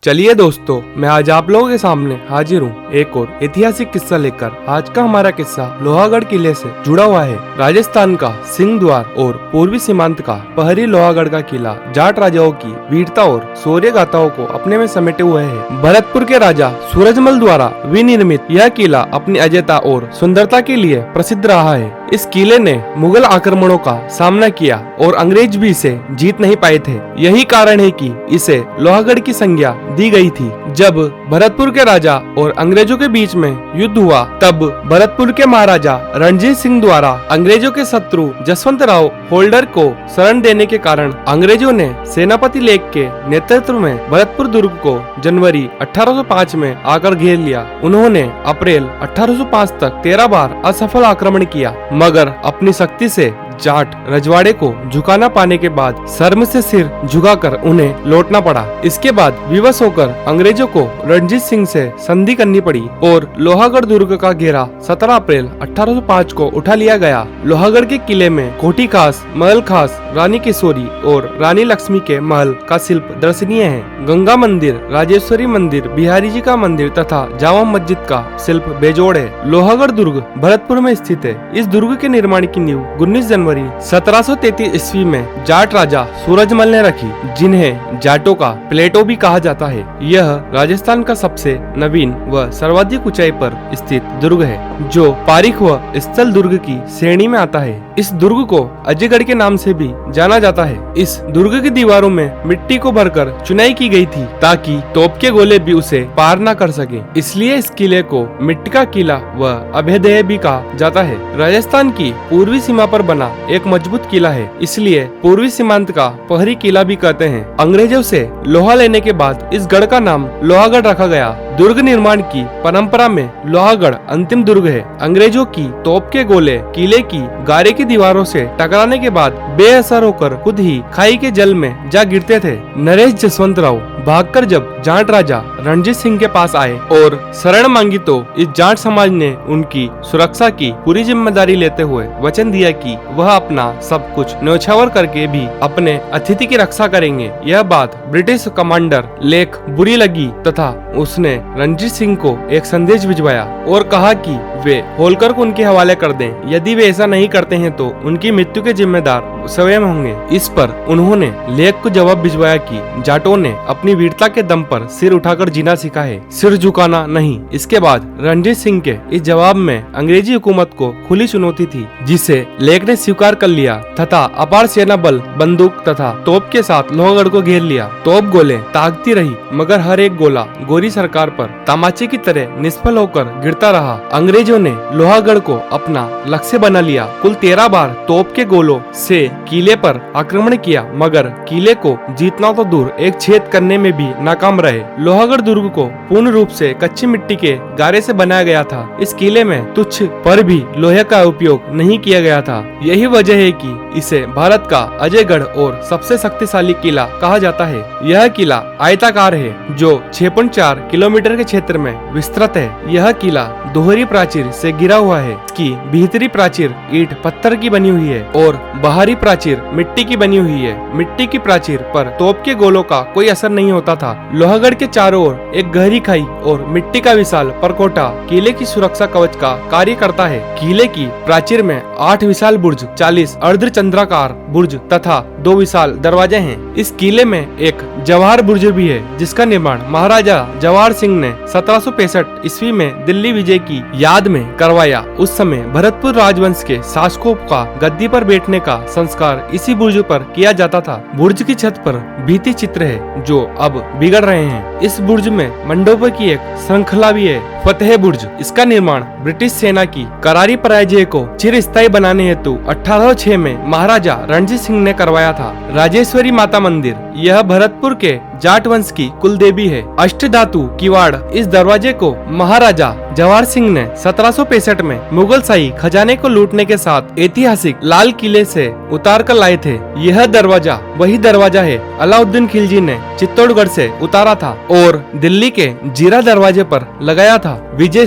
चलिए दोस्तों, मैं आज आप लोगों के सामने हाजिर हूँ एक और ऐतिहासिक किस्सा लेकर। आज का हमारा किस्सा लोहागढ़ किले से जुड़ा हुआ है। राजस्थान का सिंह द्वार और पूर्वी सीमांत का पहरी लोहागढ़ का किला जाट राजाओं की वीरता और शौर्य गाथाओं को अपने में समेटे हुए है। भरतपुर के राजा सूरजमल द्वारा विनिर्मित यह किला अपनी अजयता और सुंदरता के लिए प्रसिद्ध रहा है। इस किले ने मुगल आक्रमणों का सामना किया और अंग्रेज भी इसे जीत नहीं पाए थे। यही कारण है कि इसे लोहागढ़ की संज्ञा दी गई थी। जब भरतपुर के राजा और अंग्रेजों के बीच में युद्ध हुआ, तब भरतपुर के महाराजा रणजीत सिंह द्वारा अंग्रेजों के शत्रु जसवंत राव होल्डर को शरण देने के कारण अंग्रेजों ने सेनापति लेक के नेतृत्व में भरतपुर दुर्ग को जनवरी 1805 में आकर घेर लिया। उन्होंने अप्रैल 1805 तक 13 बार असफल आक्रमण किया, मगर अपनी शक्ति से जाट रजवाड़े को झुका न पाने के बाद शर्म से सिर झुकाकर उन्हें लौटना पड़ा। इसके बाद विवश होकर अंग्रेजों को रणजीत सिंह से संधि करनी पड़ी और लोहागढ़ दुर्ग का घेरा 17 अप्रैल 1805 को उठा लिया गया। लोहागढ़ के किले में कोठी खास, महल खास, रानी किशोरी और रानी लक्ष्मी के महल का शिल्प दर्शनीय है। गंगा मंदिर, राजेश्वरी मंदिर, बिहारी जी का मंदिर तथा जामा मस्जिद का शिल्प बेजोड़ है। लोहागढ़ दुर्ग भरतपुर में स्थित है। इस दुर्ग के निर्माण की नींव 19 जनवरी 1733 ईस्वी में जाट राजा सूरजमल ने रखी, जिन्हें जाटों का प्लेटो भी कहा जाता है। यह राजस्थान का सबसे नवीन व सर्वाधिक ऊंचाई पर स्थित दुर्ग है, जो पारीख व स्थल दुर्ग की श्रेणी में आता है। इस दुर्ग को अजयगढ़ के नाम से भी जाना जाता है। इस दुर्ग की दीवारों में मिट्टी को भरकर चुनाई की गई थी, ताकि तोप के गोले भी उसे पार न कर सके। इसलिए इस किले को मिट्टी का किला व अभेदय भी कहा जाता है। राजस्थान की पूर्वी सीमा पर बना एक मजबूत किला है, इसलिए पूर्वी सीमांत का पहरी किला भी कहते हैं। अंग्रेजों से लोहा लेने के बाद इस गढ़ का नाम लोहागढ़ रखा गया। दुर्ग निर्माण की परंपरा में लोहागढ़ अंतिम दुर्ग है। अंग्रेजों की तोप के गोले किले की गारे की दीवारों से टकराने के बाद बेअसर होकर खुद ही खाई के जल में जा गिरते थे। नरेश जसवंत राव भागकर जब जाट राजा रणजीत सिंह के पास आए और शरण मांगी, तो इस जाट समाज ने उनकी सुरक्षा की पूरी जिम्मेदारी लेते हुए वचन दिया कि वह अपना सब कुछ न्यौछावर करके भी अपने अतिथि की रक्षा करेंगे। यह बात ब्रिटिश कमांडर लेक बुरी लगी तथा उसने रणजीत सिंह को एक संदेश भिजवाया और कहा कि वे होलकर को उनके हवाले कर दें। यदि वे ऐसा नहीं करते हैं तो उनकी मृत्यु के जिम्मेदार स्वयं होंगे। इस पर उन्होंने लेक को जवाब भिजवाया कि जाटों ने अपनी वीरता के दम पर सिर उठाकर जीना सीखा है, सिर झुकाना नहीं। इसके बाद रणजीत सिंह के इस जवाब में अंग्रेजी हुकूमत को खुली चुनौती थी, जिसे लेक ने स्वीकार कर लिया तथा अपार सेना बल, बंदूक तथा तोप के साथ लोहागढ़ को घेर लिया। तोप गोले ताकती रही, मगर हर एक गोला गोरी सरकार पर तमाचे की तरह निष्फल होकर गिरता रहा। अंग्रेजों ने लोहागढ़ को अपना लक्ष्य बना लिया। कुल 13 बार तोप के गोलों से किले पर आक्रमण किया, मगर किले को जीतना तो दूर, एक छेद करने में भी नाकाम रहे। लोहागढ़ दुर्ग को पूर्ण रूप से कच्ची मिट्टी के गारे से बनाया गया था। इस किले में तुच्छ पर भी लोहे का उपयोग नहीं किया गया था। यही वजह है कि इसे भारत का अजयगढ़ और सबसे शक्तिशाली किला कहा जाता है। यह किला आयताकार है, जो 6.4 किलोमीटर के क्षेत्र में विस्तृत है। यह किला दोहरी प्राचीर से घिरा हुआ है। इसकी भीतरी प्राचीर ईंट पत्थर की बनी हुई है और बाहरी प्राचीर मिट्टी की बनी हुई है। मिट्टी की प्राचीर पर तोप के गोलों का कोई असर नहीं होता था। लोहागढ़ के चारों ओर एक गहरी खाई और मिट्टी का विशाल परकोटा किले की सुरक्षा कवच का कार्य करता है। किले की प्राचीर में 8 विशाल बुर्ज, 40 अर्धचंद्राकार बुर्ज तथा 2 विशाल दरवाजे हैं। इस किले में एक जवाहर बुर्ज भी है, जिसका निर्माण महाराजा जवाहर सिंह ने 1765 ईस्वी में दिल्ली विजय की याद में करवाया। उस समय भरतपुर राजवंश के शासकों का गद्दी पर बैठने का संस्कार इसी बुर्ज पर किया जाता था। बुर्ज की छत पर भित्ति चित्र है, जो अब बिगड़ रहे हैं। इस बुर्ज में मंडपों की एक श्रृंखला भी है। फतेह बुर्ज, इसका निर्माण ब्रिटिश सेना की करारी पराजय को चिरस्थायी बनाने हेतु 1806 में महाराजा रणजीत सिंह ने करवाया था। राजेश्वरी माता मंदिर, यह भरतपुर के जाट वंश की कुल देवी है। अष्टधातु किवाड़, इस दरवाजे को महाराजा जवाहर सिंह ने 1765 में मुगल शाही खजाने को लूटने के साथ ऐतिहासिक लाल किले से उतार कर लाए थे। यह दरवाजा वही दरवाजा है अलाउद्दीन खिलजी ने चित्तौड़गढ़ से उतारा था और दिल्ली के जीरा दरवाजे पर लगाया था। विजय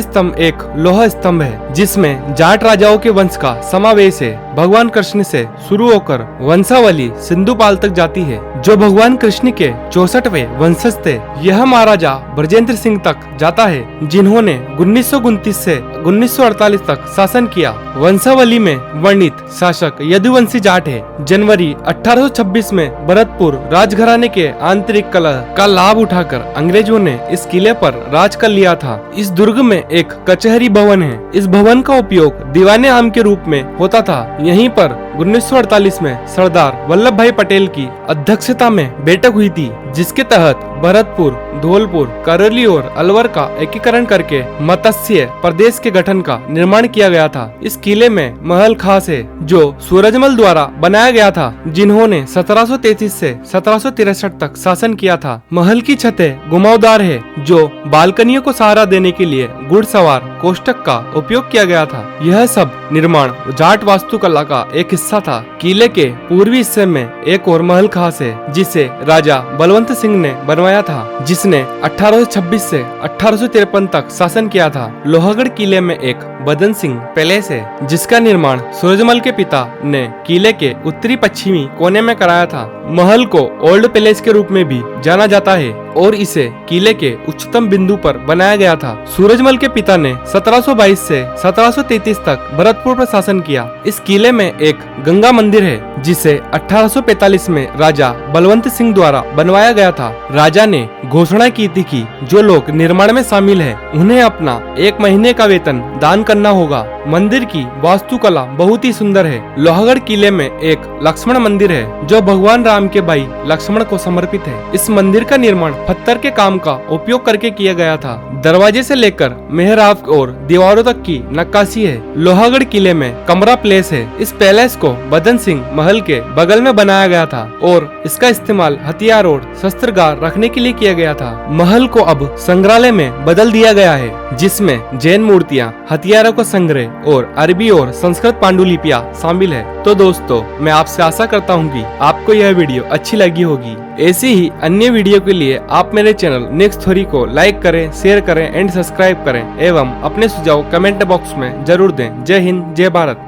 स्तंभ एक लोहा स्तंभ है, जिसमें जाट राजाओं के वंश का समावेश है। भगवान कृष्ण से शुरू होकर वंशावली सिंधुपाल तक जाती है। जो भगवान कृष्ण कृष्ण के 64वें वंशज थे। यह महाराजा ब्रजेंद्र सिंह तक जाता है, जिन्होंने 1929 से 1948 तक शासन किया। वंशावली में वर्णित शासक यदुवंशी जाट है। जनवरी 1826 में भरतपुर राजघराने के आंतरिक कलह का लाभ उठाकर अंग्रेजों ने इस किले पर राज कर लिया था। इस दुर्ग में एक कचहरी भवन है। इस भवन का उपयोग दीवाने आम के रूप में होता था। यहीं पर 1948 में सरदार वल्लभ भाई पटेल की अध्यक्षता में बैठक हुई थी, जिसके तहत भरतपुर, धौलपुर, करौली और अलवर का एकीकरण करके मत्स्य प्रदेश के गठन का निर्माण किया गया था। इस किले में महल खास है, जो सूरजमल द्वारा बनाया गया था, जिन्होंने 1733 से 1763 तक शासन किया था। महल की छतें घुमावदार है, जो बालकनियों को सहारा देने के लिए घुड़सवार कोष्ठक का उपयोग किया गया था। यह सब निर्माण जाट वास्तुकला का एक हिस्सा था। किले के पूर्वी हिस्से में एक और महल खास है, जिसे राजा बलवंत सिंह ने बनवाया था, जिसने 1826 से 1853 तक शासन किया था। लोहागढ़ किले में एक बदन सिंह पैलेस है, जिसका निर्माण सूरजमल के पिता ने किले के उत्तरी पश्चिमी कोने में कराया था। महल को ओल्ड पैलेस के रूप में भी जाना जाता है और इसे किले के उच्चतम बिंदु पर बनाया गया था। सूरजमल के पिता ने 1722 से 1733 तक भरतपुर पर शासन किया। इस किले में एक गंगा मंदिर है, जिसे 1845 में राजा बलवंत सिंह द्वारा बनवाया गया था। राजा ने घोषणा की थी कि जो लोग निर्माण में शामिल हैं, उन्हें अपना 1 महीने का वेतन दान करना होगा। मंदिर की वास्तुकला बहुत ही सुंदर है। लोहागढ़ किले में एक लक्ष्मण मंदिर है, जो भगवान राम के भाई लक्ष्मण को समर्पित है। इस मंदिर का निर्माण पत्थर के काम का उपयोग करके किया गया था। दरवाजे से लेकर मेहराब और दीवारों तक की नक्काशी है। लोहागढ़ किले में कमरा पैलेस है। इस पैलेस को बदन सिंह महल के बगल में बनाया गया था और इसका इस्तेमाल हथियार और शस्त्रागार रखने के लिए किया गया था। महल को अब संग्रहालय में बदल दिया गया है, जिसमें जैन मूर्तियाँ, हथियारों का संग्रह और अरबी और संस्कृत पांडुलिपियाँ शामिल है। तो दोस्तों, मैं आपसे आशा करता हूँ कि आपको यह वीडियो अच्छी लगी होगी। ऐसी ही अन्य वीडियो के लिए आप मेरे चैनल नेक्स्ट थ्योरी को लाइक करें, शेयर करें एंड सब्सक्राइब करें एवं अपने सुझाव कमेंट बॉक्स में जरूर दें। जय हिंद, जय भारत।